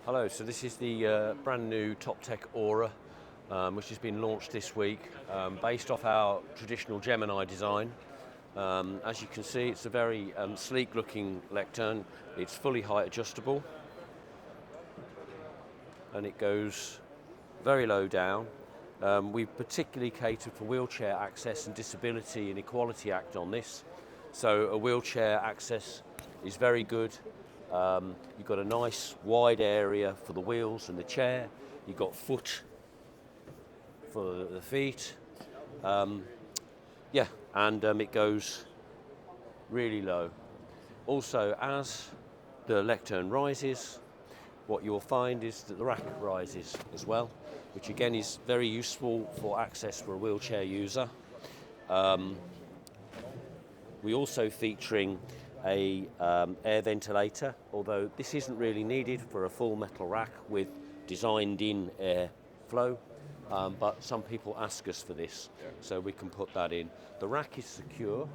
Hello, so this is the brand new Top-Tec Aura, which has been launched this week, based off our traditional Gemini design. As you can see, it's a very sleek looking lectern. It's fully height adjustable and it goes very low down. We've particularly catered for wheelchair access and Disability and Equality Act on this. So a wheelchair access is very good. You've got a nice wide area for the wheels and the chair. You've got foot for the feet. And it goes really low. Also, as the lectern rises, what you'll find is that the rack rises as well, which again is very useful for access for a wheelchair user. We're also featuring a air ventilator, although this isn't really needed for a full metal rack with designed-in air flow, but some people ask us for this, so we can put that in. The rack is secure.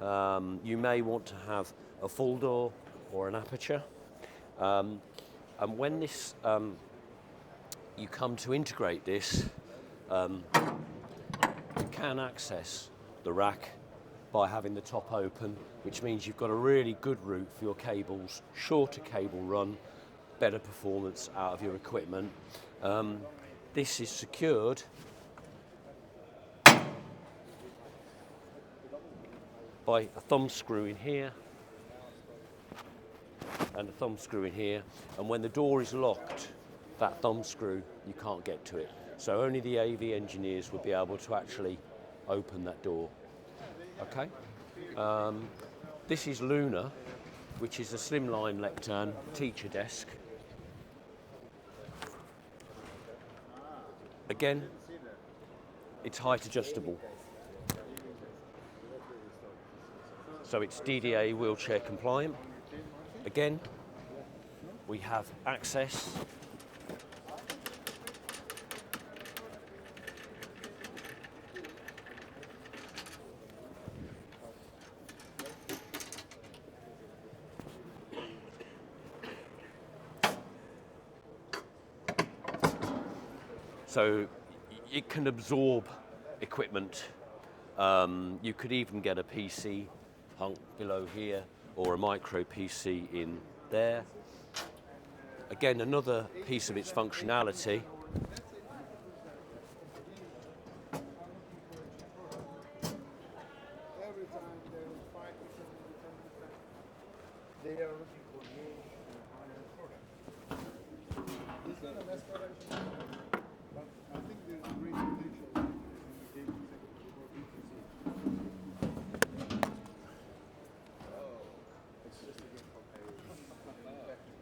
You may want to have a full door or an aperture, and when this you come to integrate this, you can access the rack by having the top open, which means you've got a really good route for your cables, shorter cable run, better performance out of your equipment. This is secured by a thumb screw in here and a thumb screw in here, and when the door is locked, that thumb screw, you can't get to it. So only the AV engineers would be able to actually open that door. Okay. This is Luna, which is a slimline lectern teacher desk. Again, it's height adjustable. So it's DDA wheelchair compliant. Again, we have access so it can absorb equipment. You could even get a PC hung below here or a micro PC in there. Again, another piece of its functionality.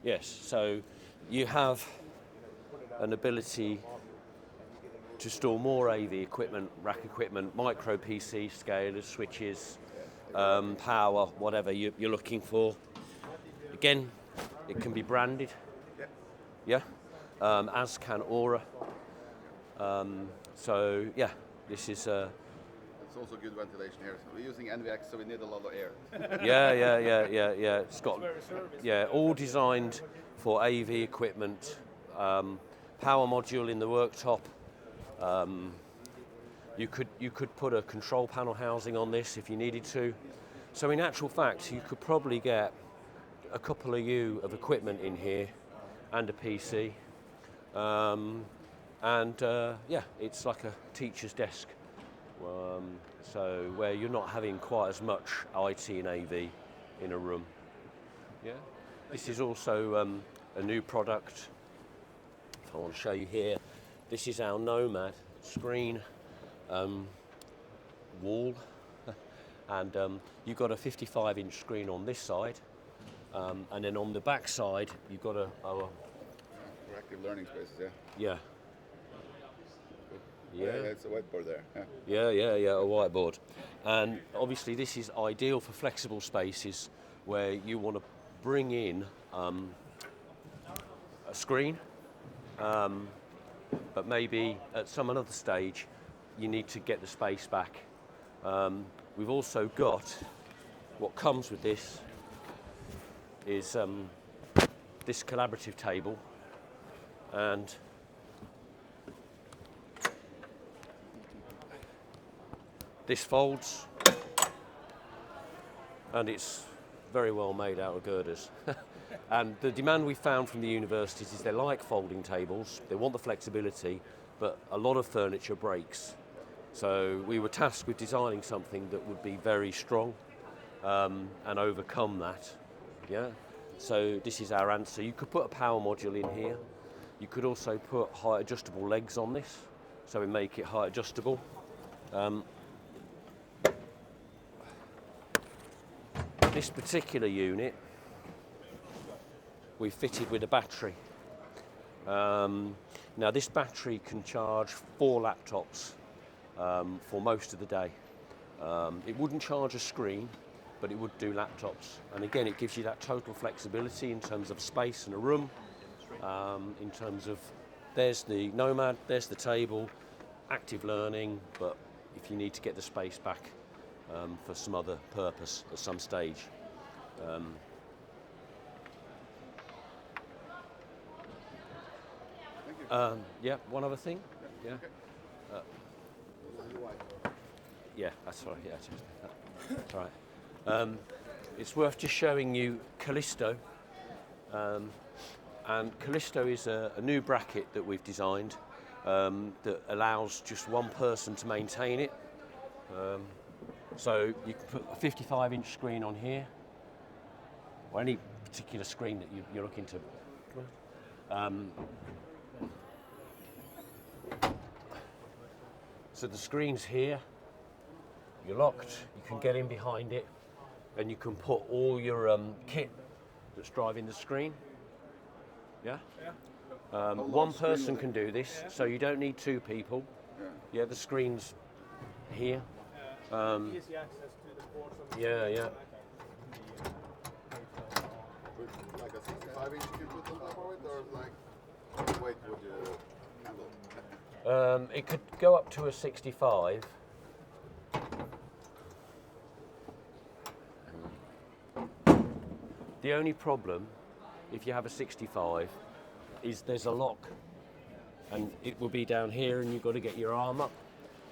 Yes, so you have an ability to store more AV equipment, rack equipment, micro PC, scalers, switches, power, whatever you're looking for. Again, it can be branded, as can Aura. This is it's also good ventilation here. So we're using NVX, so we need a lot of air. Yeah. It's got all designed for AV equipment. Power module in the worktop. You could put a control panel housing on this if you needed to. So in actual fact, you could probably get a couple of U of equipment in here and a PC. It's like a teacher's desk. So where you're not having quite as much IT and AV in a room. Yeah. This is also a new product. I want to show you here. This is our Nomad screen wall, and you've got a 55-inch screen on this side, and then on the back side you've got We're active learning spaces. Yeah. It's a whiteboard there. A whiteboard. And obviously this is ideal for flexible spaces where you want to bring in a screen, but maybe at some another stage you need to get the space back. We've also got, what comes with this is this collaborative table, and this folds, and it's very well made out of girders. And the demand we found from the universities is they like folding tables, they want the flexibility, but a lot of furniture breaks. So we were tasked with designing something that would be very strong and overcome that. Yeah. So this is our answer. You could put a power module in here. You could also put height adjustable legs on this, so we make it height adjustable. This particular unit we fitted with a battery. Now this battery can charge 4 laptops for most of the day. It wouldn't charge a screen, but it would do laptops. And again, it gives you that total flexibility in terms of space and a room, in terms of, there's the Nomad, there's the table, active learning, but if you need to get the space back for some other purpose at some stage. Yeah, one other thing. Yeah. Yeah, that's right. Yeah, all right. It's worth just showing you Kalisto. And Kalisto is a new bracket that we've designed that allows just one person to maintain it. So you can put a 55-inch screen on here, or any particular screen that you're looking to. So the screen's here, you're locked, you can get in behind it, and you can put all your kit that's driving the screen. Yeah? One person can do this, so you don't need 2 people. Yeah, the screen's here. Easy access to the ports. Yeah, yeah. Like a 65-inch you put on top of it, or like what weight would you handle? It could go up to a 65. The only problem, if you have a 65, is there's a lock, and it will be down here, and you've got to get your arm up.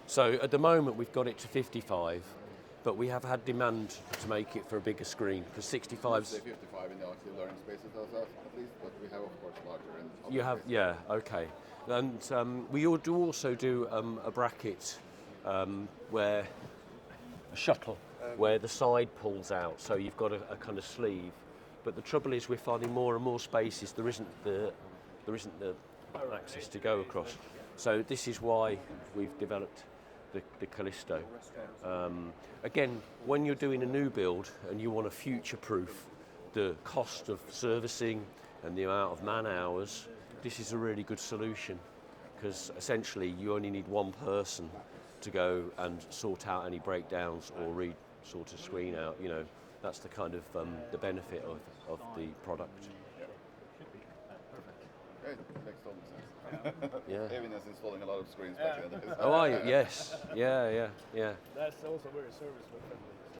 So at the moment we've got it to 55, but we have had demand to make it for a bigger screen, because 65's... Say 55 in the active learning spaces at least, but we have of course larger in You have, spaces. yeah, okay. And we also do a bracket where a shuttle, where the side pulls out, so you've got a kind of sleeve. But the trouble is, we're finding more and more spaces. There isn't the access to go across. So this is why we've developed the Kalisto. Again, when you're doing a new build and you want to future-proof the cost of servicing and the amount of man hours, this is a really good solution, because essentially you only need one person to go and sort out any breakdowns or sort a screen out. You know, that's the kind of the benefit of the product. Great, makes total sense. Yeah. Even as installing a lot of screens back in the days. Oh, are you? Yes. Yeah. That's also very serviceable friendly.